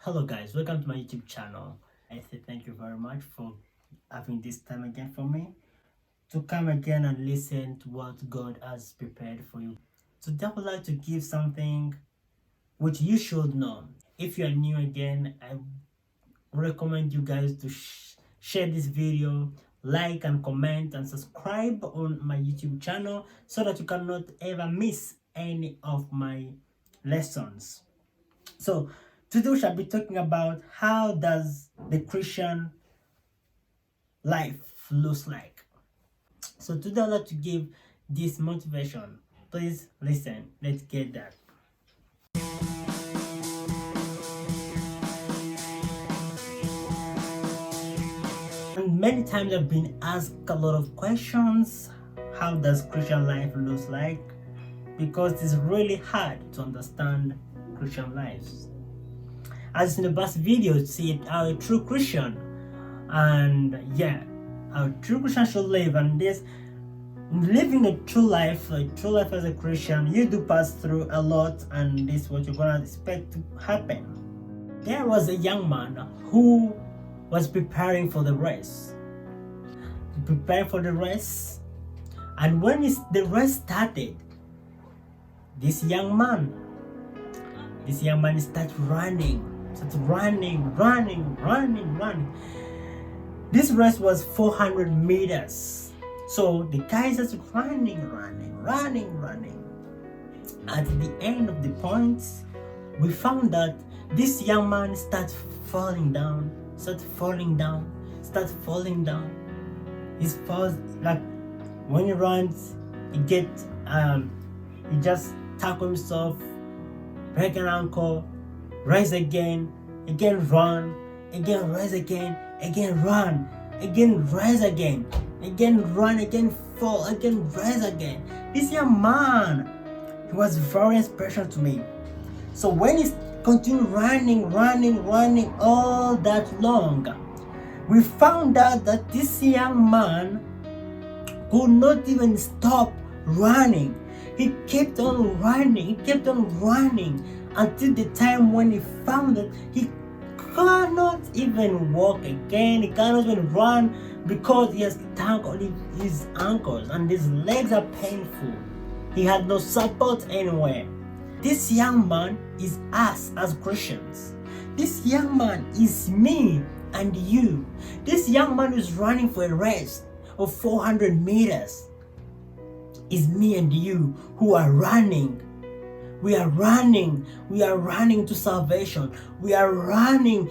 Hello guys, welcome to my YouTube channel. I say thank you very much for having this time again for me to come again and listen to what God has prepared for you. Today I would like to give something which you should know. If you are new again, I recommend you guys to share this video, like and comment and subscribe on my YouTube channel so that you cannot ever miss any of my lessons. So today we shall be talking about how does the Christian life looks like. So today I'd like to give this motivation. Please listen. Let's get that. And many times I've been asked a lot of questions. How does Christian life looks like? Because it's really hard to understand Christian lives. As in the past video, see how a true Christian how a true Christian should live, and this living a true life as a Christian, you do pass through a lot, and this is what you're gonna expect to happen. There was a young man who was preparing for the race. And when the race started, this young man started running. This race was 400 meters. So the guy started running. At the end of the point, we found that this young man started falling down. He falls, like when he runs, he just tackle himself, break an ankle, rise again, run, again rise again run, again rise again run, again fall, again rise again. This young man, he was very special to me. So when he continued running all that long, we found out that this young man could not even stop running. He kept on running until the time when he found that he cannot even walk again. He cannot even run because he has tangled his ankles and his legs are painful. He had no support anywhere. This young man is us as Christians. This young man is me and you. This young man who is running for a race of 400 meters is me and you who are running. We are running to salvation. We are running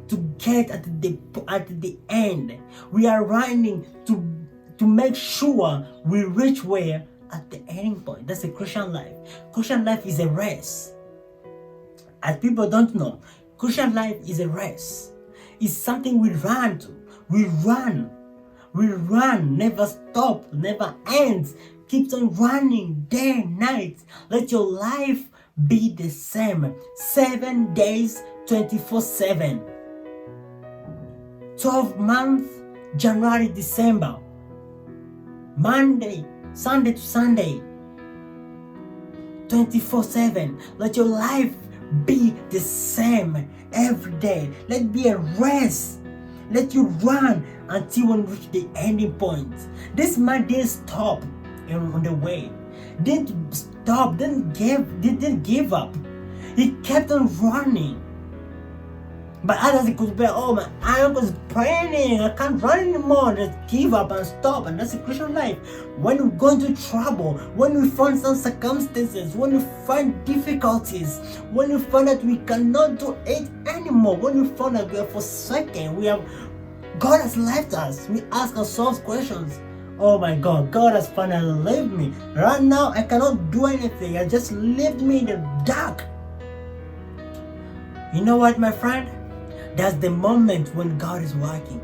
to get at the end. We are running to make sure we reach where? At the ending point. That's the Christian life. Christian life is a race. As people don't know, Christian life is a race. It's something we run to. We run, never stop, never ends. Keeps on running day and night. Let your life be the same. 7 days, 24/7. 12 months, January, December. Monday, Sunday to Sunday. 24/7. Let your life be the same every day. Let it be a race. Let you run until you reach the ending point. This man didn't stop on the way. Didn't stop, didn't give up. He kept on running. But others he could be, oh, my ankle's paining, I can't run anymore. Just give up and stop. And that's the Christian life. When we go into trouble, when we find some circumstances, when we find difficulties, when we find that we cannot do it anymore, when we find that we are forsaken, God has left us, we ask ourselves questions. Oh my God, God has finally left me. Right now, I cannot do anything. I just left me in the dark. You know what, my friend? That's the moment when God is working.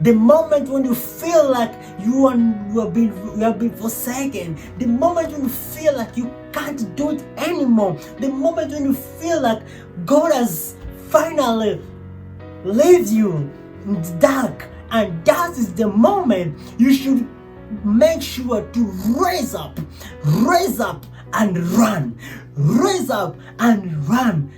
The moment when you feel like you have been forsaken. The moment when you feel like you can't do it anymore. The moment when you feel like God has finally left you in the dark. And that is the moment you should make sure to raise up and run. Raise up and run.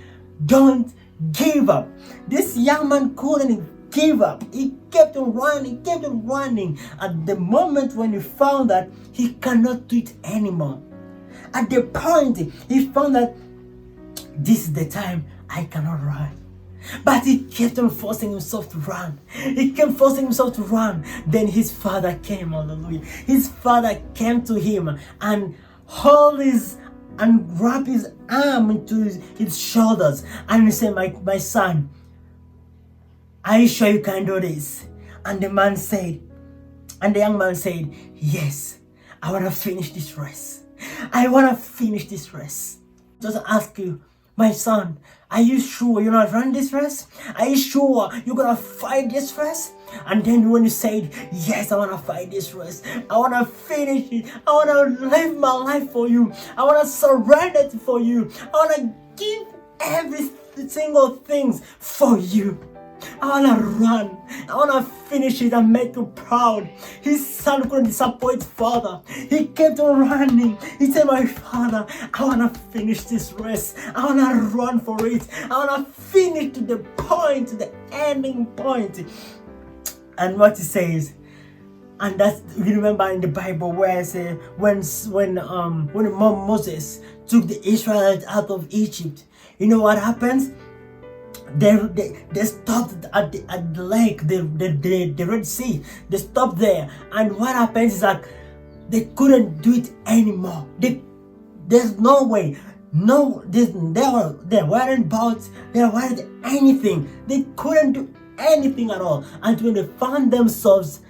Don't give up. This young man couldn't give up. He kept on running, kept on running. At the moment when he found that he cannot do it anymore, at the point he found that this is the time I cannot run. But he kept on forcing himself to run. He kept forcing himself to run. Then his father came, hallelujah. His father came to him and wrapped his arm into his shoulders. And he said, my son, are you sure you can do this? And the young man said, yes, I want to finish this race. I want to finish this race. Just ask you, my son, are you sure you're not running this race? Are you sure you're gonna fight this race? And then when you said, yes, I wanna fight this race, I wanna finish it, I wanna live my life for you, I wanna surrender it for you, I wanna give every single thing for you. I wanna run. I wanna finish it and make you proud. His son couldn't disappoint father. He kept on running. He said, my father, I wanna finish this race. I wanna run for it. I wanna finish to the point, to the ending point. And what he says, and that's, you remember in the Bible where it says when Moses took the Israelites out of Egypt, you know what happens? They stopped at the lake, the Red Sea. They stopped there, and what happens is that they couldn't do it anymore. There's no way. No, there weren't boats. There weren't anything. They couldn't do anything at all. And when they found themselves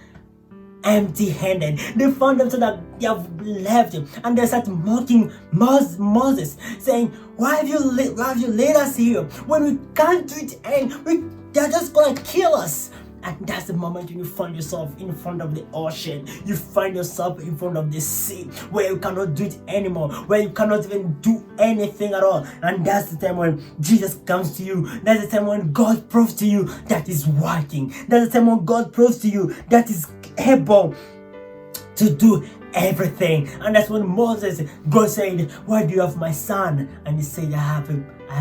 empty-handed, they found themselves that they have left him, and they started mocking Moses, saying, why have you laid us here when we can't do it, and they're just gonna kill us? And that's the moment when you find yourself in front of the ocean. You find yourself in front of the sea, where you cannot do it anymore, where you cannot even do anything at all. And that's the time when Jesus comes to you. That's the time when God proves to you that is working. That's the time when God proves to you that is able to do everything. And that's when God said, why do you have my son? And he said, I have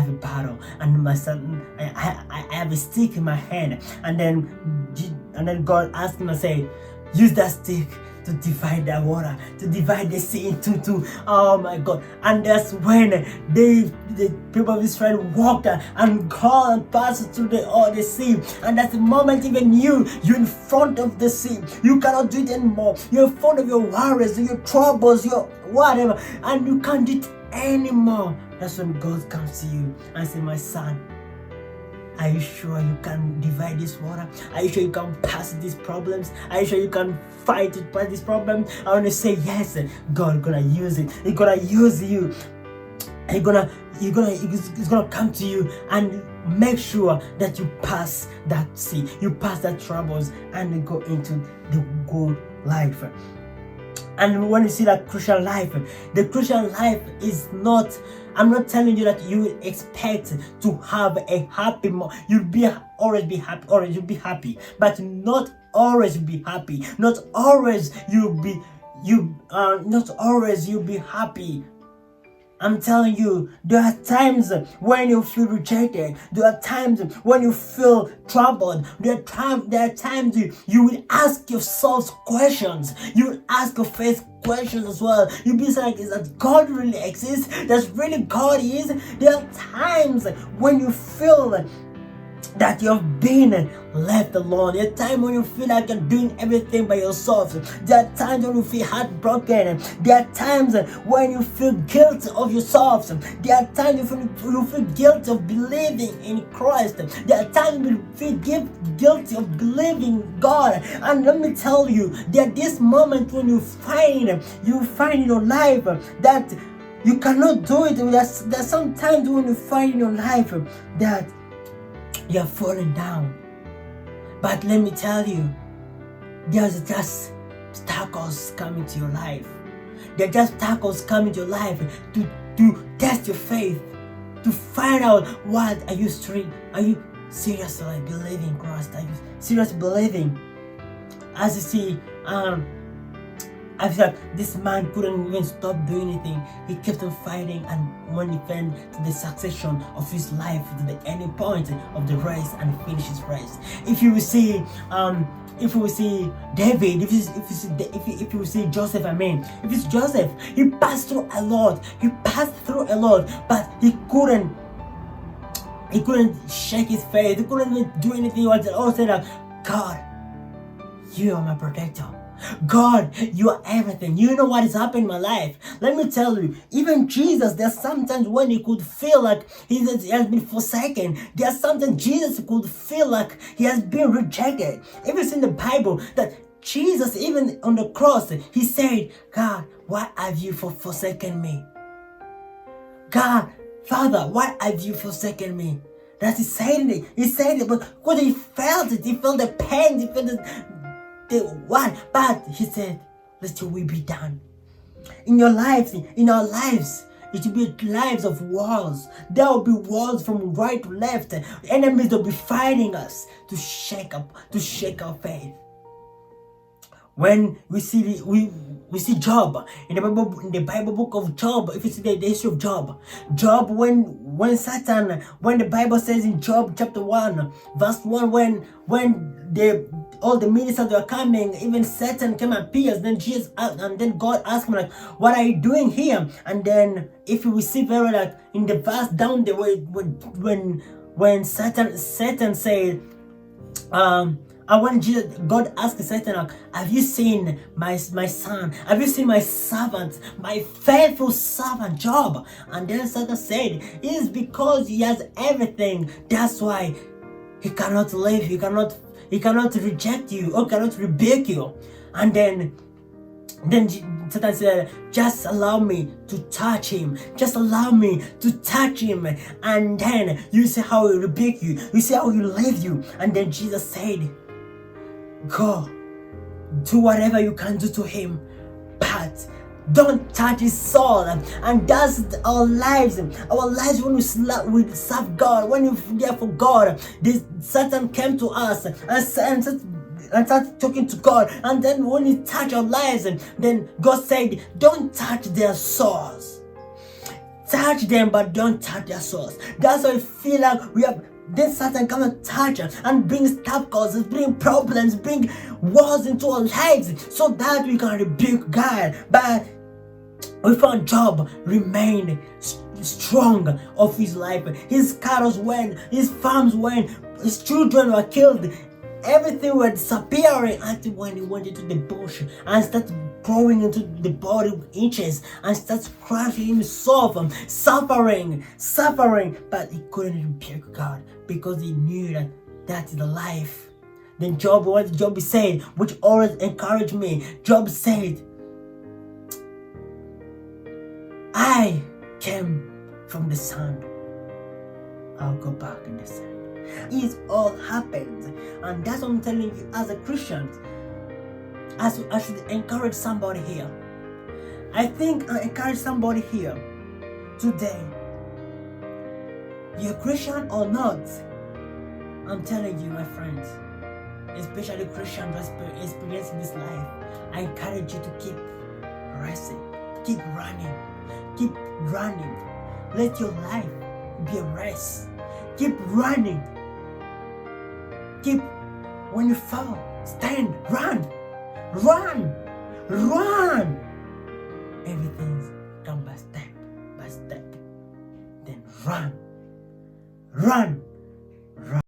a battle, and my son, I have a stick in my hand. And then God asked him and said, use that stick to divide that water, to divide the sea into two. Oh my God. And that's when the people of Israel walked and God and passed through the sea. And that's the moment even you're in front of the sea. You cannot do it anymore. You're in front of your worries, your troubles, your whatever, and you can't do it anymore. That's when God comes to you and says, my son, are you sure you can divide this water? Are you sure you can pass these problems? Are you sure you can fight to pass these problems? I want to say yes. God gonna use it. He's gonna use you. He's gonna come to you and make sure that you pass that sea, you pass that troubles, and you go into the good life. And when you see that Christian life, the Christian life is not, I'm not telling you that you expect to have a happy, you'll always be happy, but not always be happy. Not always you'll be happy. I'm telling you, there are times when you feel rejected. There are times when you feel troubled. There are times you will ask yourself questions. You will ask your faith questions as well. You'll be like, is that God really exists? Does really God is? There are times when you feel that you've been left alone. There are times when you feel like you're doing everything by yourself. There are times when you feel heartbroken. There are times when you feel guilty of yourself. There are times when you feel guilty of believing in Christ. There are times when you feel guilty of believing in God. And let me tell you, there are this moment when you find in your life that you cannot do it. There's sometimes when you find in your life that you're falling down. But let me tell you, there's just obstacles coming to your life. There are just obstacles coming to your life to test your faith, to find out what are you seriously believing in Christ? Are you seriously believing? As you see, I feel like this man couldn't even stop doing anything. He kept on fighting, and when he came to the succession of his life, to the ending point of the race, and finish his race. If you will see David, if you will see Joseph, if it's Joseph, he passed through a lot. But he couldn't shake his faith. He couldn't even do anything. He was all said like, God, you are my protector. God, you are everything. You know what is happening in my life. Let me tell you, even Jesus, there's sometimes when he could feel like he has been forsaken. There's sometimes Jesus could feel like he has been rejected. Even it's in the Bible that Jesus, even on the cross, he said, God, why have you forsaken me? God, Father, why have you forsaken me? That he said it. He said it, but because he felt it. He felt the pain. He felt the one. But he said, let your will be done. In your lives, in our lives, it will be lives of wars. There will be wars from right to left. Enemies will be fighting us to shake our faith. When we see Job in the Bible book of Job, if you see the history of Job, when the Bible says in Job chapter 1 verse 1, when all the ministers were coming, even Satan came and appears, then God asked him like, what are you doing here? And then if you see very like in the verse down the way when Satan said and when God asked Satan, like, have you seen my son? Have you seen my servant, my faithful servant Job? And then Satan said, it is because he has everything. That's why he cannot leave. He cannot reject you or cannot rebuke you. And then Satan said, just allow me to touch him. Just allow me to touch him. And then you see how he rebuke you. You see how he leave you. And then Jesus said, go, do whatever you can do to him, but don't touch his soul. And that's our lives. Our lives when we serve God, when we care for God. This Satan came to us and started talking to God. And then when he touched our lives, then God said, don't touch their souls. Touch them, but don't touch their souls. That's why I feel like we have. Then Satan comes and touch us and brings tough causes, bring problems, bring wars into our lives so that we can rebuke God. But we found Job remained strong of his life. His cattle went, his farms went, his children were killed. Everything was disappearing until when he went into the bush and started growing into the body inches and starts crushing himself, suffering, but he couldn't rebuke God because he knew that is the life. Then what Job said, which always encouraged me, Job said, I came from the sun, I'll go back in the sand. It all happens, and that's what I'm telling you as a Christian. I should encourage somebody here. I think I encourage somebody here today. You're Christian or not, I'm telling you, my friends, especially Christians experiencing this life, I encourage you to keep racing, keep running. Let your life be a race. Keep running. When you fall, stand, run. Everything's come by step. Then run.